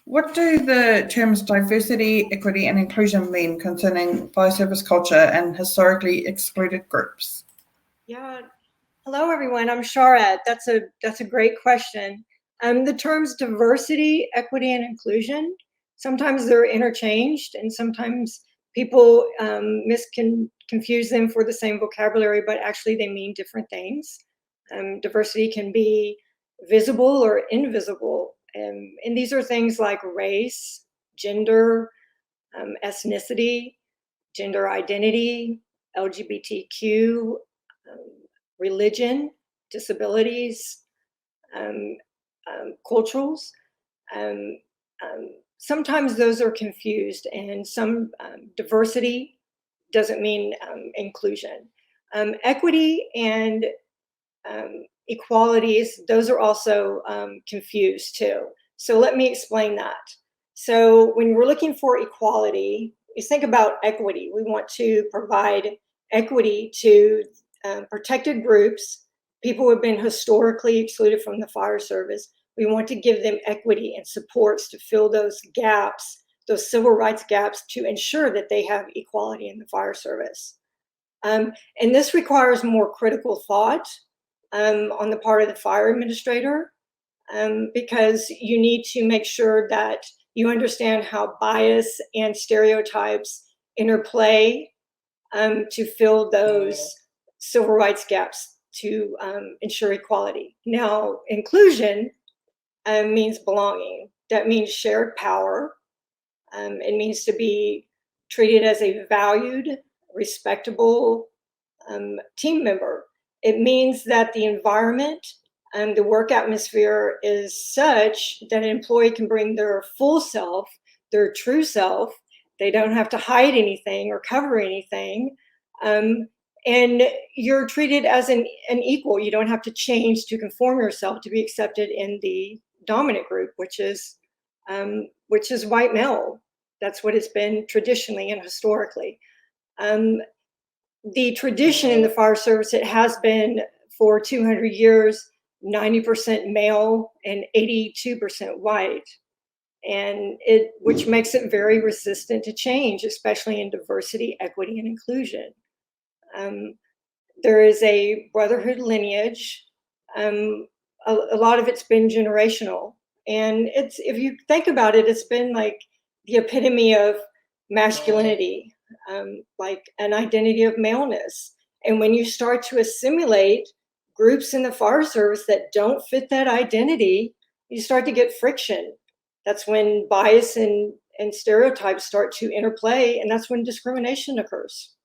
What do the terms diversity, equity, and inclusion mean concerning fire service culture and historically excluded groups? Yeah. Hello, everyone. I'm Shara. That's a great question. The terms diversity, equity, and inclusion, sometimes they're interchanged, and sometimes people confuse them for the same vocabulary, but actually they mean different things. Diversity can be visible or invisible, and these are things like race, gender, ethnicity, gender identity, LGBTQ, religion, disabilities, culturals. Um, Sometimes those are confused, and some diversity doesn't mean inclusion. Equity and equalities, those are also confused too. So let me explain that. So when we're looking for equality, you think about equity. We want to provide equity to protected groups, people who have been historically excluded from the fire service. We want to give them equity and supports to fill those gaps, those civil rights gaps, to ensure that they have equality in the fire service. And this requires more critical thought on the part of the fire administrator, because you need to make sure that you understand how bias and stereotypes interplay to fill those civil rights gaps to ensure equality. Now, inclusion means belonging. That means shared power. It means to be treated as a valued, respectable team member. It means that the environment and the work atmosphere is such that an employee can bring their full self, their true self. They don't have to hide anything or cover anything. And you're treated as an equal. You don't have to change to conform yourself to be accepted in the dominant group, which is white male. That's what it's been traditionally and historically. The tradition in the fire service, it has been for 200 years, 90% male and 82% white. And which makes it very resistant to change, especially in diversity, equity, and inclusion. There is a brotherhood lineage. A lot of it's been generational. And if you think about it, it's been like the epitome of masculinity, like an identity of maleness. And when you start to assimilate groups in the fire service that don't fit that identity, you start to get friction. That's when bias and stereotypes start to interplay, and that's when discrimination occurs.